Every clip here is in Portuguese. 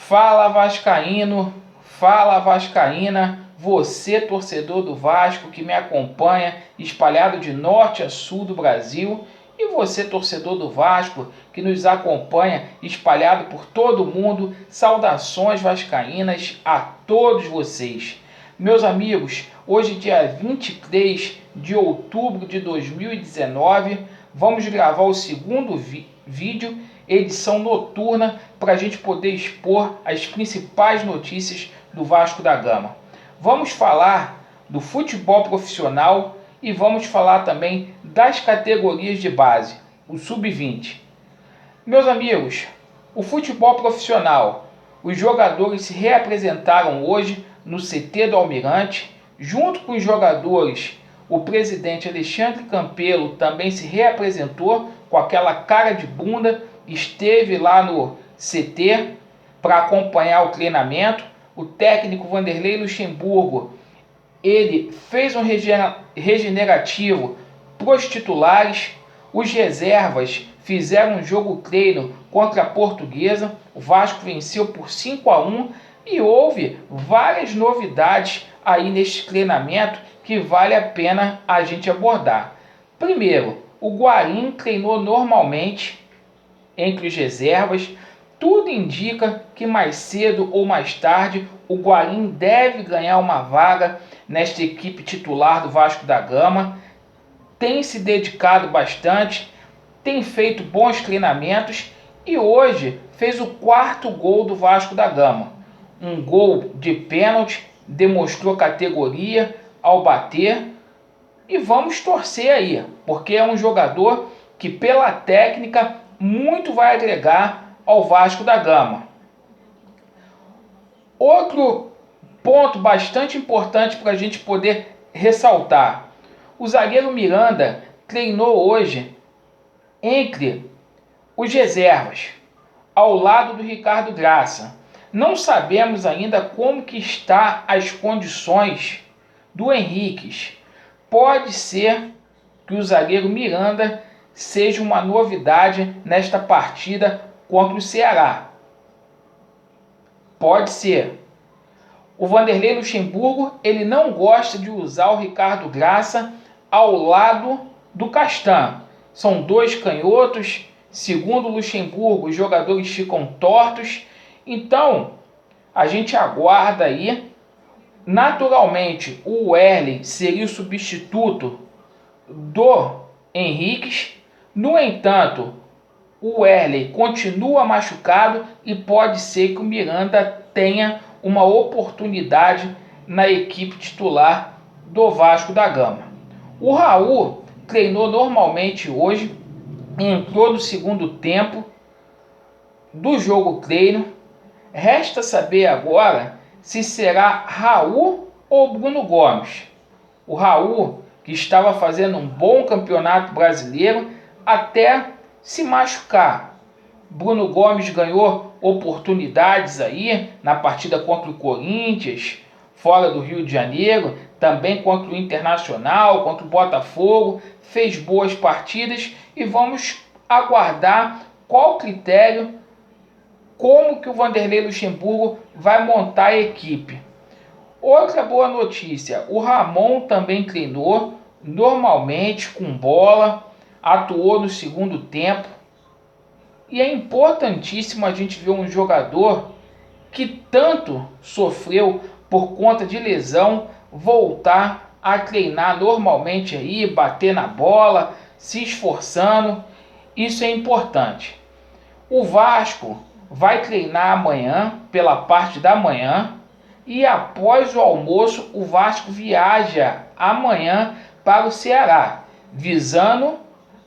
Fala vascaíno, fala vascaína, você torcedor do Vasco que me acompanha espalhado de norte a sul do Brasil e você torcedor do Vasco que nos acompanha espalhado por todo o mundo, saudações vascaínas a todos vocês. Meus amigos, hoje dia 23 de outubro de 2019, vamos gravar o segundo vídeo, edição noturna, para a gente poder expor as principais notícias do Vasco da Gama. Vamos falar do futebol profissional e vamos falar também das categorias de base, o sub-20. Meus amigos, o futebol profissional, os jogadores se reapresentaram hoje no CT do Almirante, junto com os jogadores. O presidente Alexandre Campelo também se reapresentou com aquela cara de bunda, esteve lá no CT para acompanhar o treinamento. O técnico Vanderlei Luxemburgo, ele fez um regenerativo para os titulares. Os reservas fizeram um jogo treino contra a Portuguesa. O Vasco venceu por 5-1 e houve várias novidades aí neste treinamento que vale a pena a gente abordar. Primeiro, o Guarim treinou normalmente entre os reservas. Tudo indica que mais cedo ou mais tarde o Guarim deve ganhar uma vaga nesta equipe titular do Vasco da Gama. Tem se dedicado bastante, tem feito bons treinamentos e hoje fez o 4º gol do Vasco da Gama. Um gol de pênalti, demonstrou categoria ao bater e vamos torcer aí, porque é um jogador que pela técnica muito vai agregar ao Vasco da Gama. Outro ponto bastante importante para a gente poder ressaltar: o zagueiro Miranda treinou hoje entre os reservas, ao lado do Ricardo Graça. Não sabemos ainda como que está as condições do Henriques. Pode ser que o zagueiro Miranda seja uma novidade nesta partida contra o Ceará. Pode ser. O Vanderlei Luxemburgo, ele não gosta de usar o Ricardo Graça ao lado do Castan. São dois canhotos. Segundo o Luxemburgo, os jogadores ficam tortos. Então, a gente aguarda aí. Naturalmente, o Wesley seria o substituto do Henriques. No entanto, o Wesley continua machucado e pode ser que o Miranda tenha uma oportunidade na equipe titular do Vasco da Gama. O Raul treinou normalmente hoje, entrou no segundo tempo do jogo treino. Resta saber agora se será Raul ou Bruno Gomes. O Raul, que estava fazendo um bom campeonato brasileiro, até se machucar. Bruno Gomes ganhou oportunidades aí na partida contra o Corinthians, fora do Rio de Janeiro, também contra o Internacional, contra o Botafogo, fez boas partidas e vamos aguardar qual critério, como que o Vanderlei Luxemburgo vai montar a equipe. Outra boa notícia: o Ramon também treinou normalmente com bola, atuou no segundo tempo. E é importantíssimo a gente ver um jogador que tanto sofreu por conta de lesão voltar a treinar normalmente aí, bater na bola, se esforçando. Isso é importante. O Vasco vai treinar amanhã, pela parte da manhã, e após o almoço o Vasco viaja amanhã para o Ceará, visando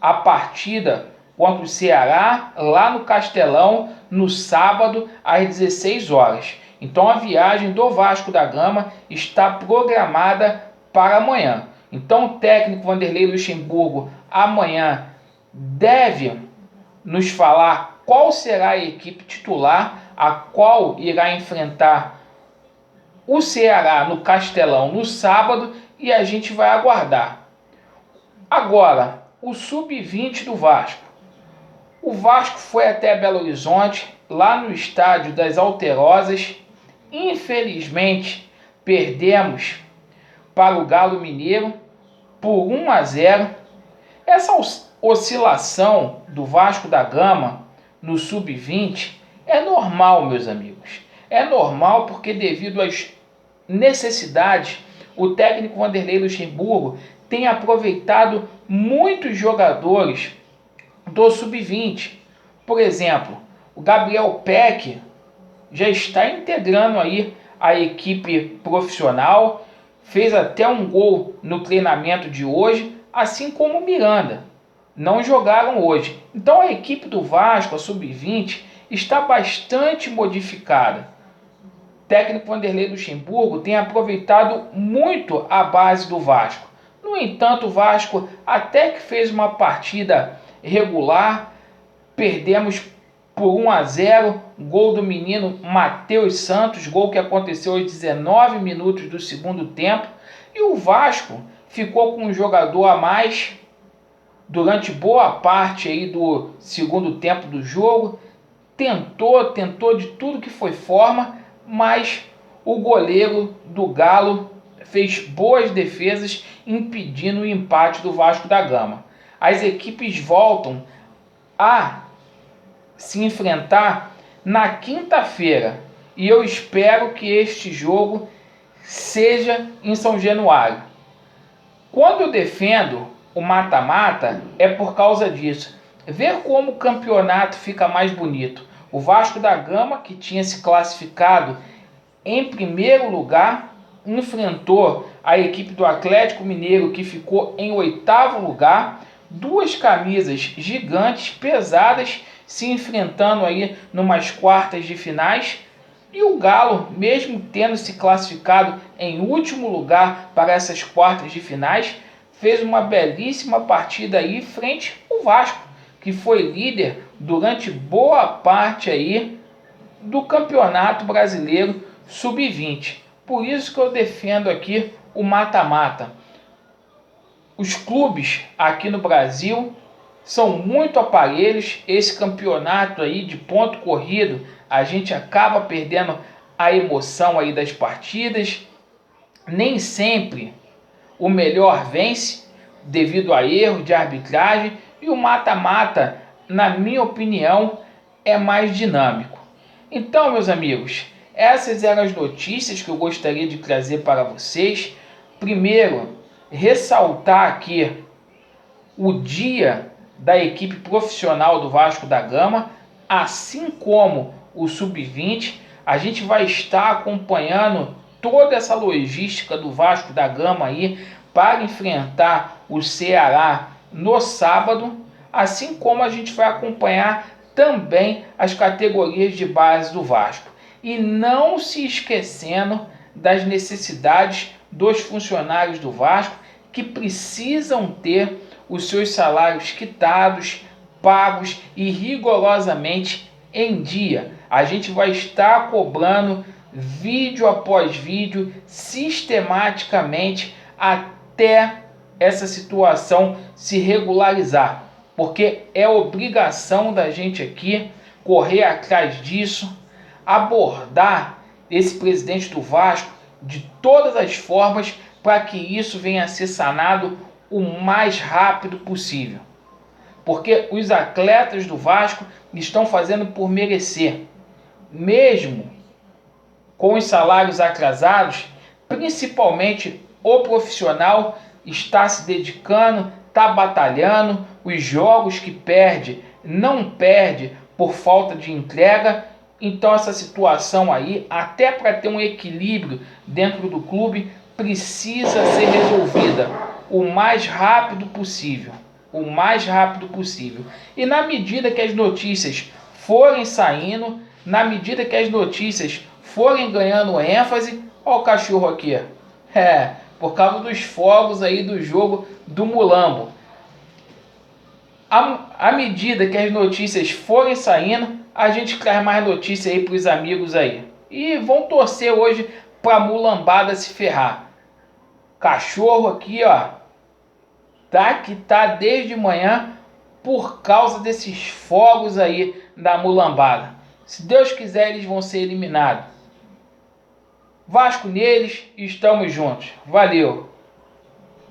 a partida contra o Ceará lá no Castelão no sábado às 16 horas. Então a viagem do Vasco da Gama está programada para amanhã. Então o técnico Vanderlei Luxemburgo amanhã deve nos falar qual será a equipe titular, a qual irá enfrentar o Ceará no Castelão no sábado, e a gente vai aguardar. Agora, o sub-20 do Vasco. O Vasco foi até Belo Horizonte, lá no estádio das Alterosas. Infelizmente, perdemos para o Galo Mineiro por 1-0. Essa oscilação do Vasco da Gama no sub-20 é normal, meus amigos. É normal porque, devido às necessidades, o técnico Vanderlei Luxemburgo tem aproveitado muitos jogadores do sub-20. Por exemplo, o Gabriel Peck já está integrando aí a equipe profissional, fez até um gol no treinamento de hoje, assim como o Miranda. Não jogaram hoje. Então a equipe do Vasco, a sub-20, está bastante modificada. O técnico Vanderlei Luxemburgo tem aproveitado muito a base do Vasco. No entanto, o Vasco até que fez uma partida regular. Perdemos por 1-0, gol do menino Matheus Santos, gol que aconteceu aos 19 minutos do segundo tempo. E o Vasco ficou com um jogador a mais durante boa parte aí do segundo tempo do jogo. Tentou de tudo que foi forma, mas o goleiro do Galo fez boas defesas, impedindo o empate do Vasco da Gama. As equipes voltam a se enfrentar na quinta-feira e eu espero que este jogo seja em São Januário. Quando eu defendo o mata-mata é por causa disso. Ver como o campeonato fica mais bonito. O Vasco da Gama, que tinha se classificado em primeiro lugar, enfrentou a equipe do Atlético Mineiro, que ficou em oitavo lugar. Duas camisas gigantes, pesadas, se enfrentando aí numas quartas de finais. E o Galo, mesmo tendo se classificado em último lugar para essas quartas de finais, fez uma belíssima partida aí frente ao Vasco, que foi líder durante boa parte aí do Campeonato Brasileiro Sub-20. Por isso que eu defendo aqui o mata-mata. Os clubes aqui no Brasil são muito aparelhos. Esse campeonato aí de ponto corrido, a gente acaba perdendo a emoção aí das partidas. Nem sempre o melhor vence devido a erro de arbitragem, e o mata-mata, na minha opinião, é mais dinâmico. Então, meus amigos, essas eram as notícias que eu gostaria de trazer para vocês. Primeiro, ressaltar aqui o dia da equipe profissional do Vasco da Gama, assim como o Sub-20. A gente vai estar acompanhando toda essa logística do Vasco da Gama aí para enfrentar o Ceará no sábado, assim como a gente vai acompanhar também as categorias de base do Vasco. E não se esquecendo das necessidades dos funcionários do Vasco, que precisam ter os seus salários quitados, pagos e rigorosamente em dia. A gente vai estar cobrando vídeo após vídeo, sistematicamente, até essa situação se regularizar, porque é obrigação da gente aqui correr atrás disso, abordar esse presidente do Vasco de todas as formas para que isso venha a ser sanado o mais rápido possível. Porque os atletas do Vasco estão fazendo por merecer. Mesmo com os salários atrasados, principalmente o profissional está se dedicando, está batalhando. Os jogos que perde, não perde por falta de entrega. Então essa situação aí, até para ter um equilíbrio dentro do clube, precisa ser resolvida o mais rápido possível. O mais rápido possível. E na medida que as notícias forem saindo, na medida que as notícias forem ganhando ênfase, ó o cachorro aqui. Por causa dos fogos aí do jogo do Mulambo. À medida que as notícias forem saindo, a gente traz mais notícias aí para os amigos aí. E vão torcer hoje para a mulambada se ferrar. Cachorro aqui, ó, que tá desde manhã por causa desses fogos aí da mulambada. Se Deus quiser, eles vão ser eliminados. Vasco neles e estamos juntos. Valeu!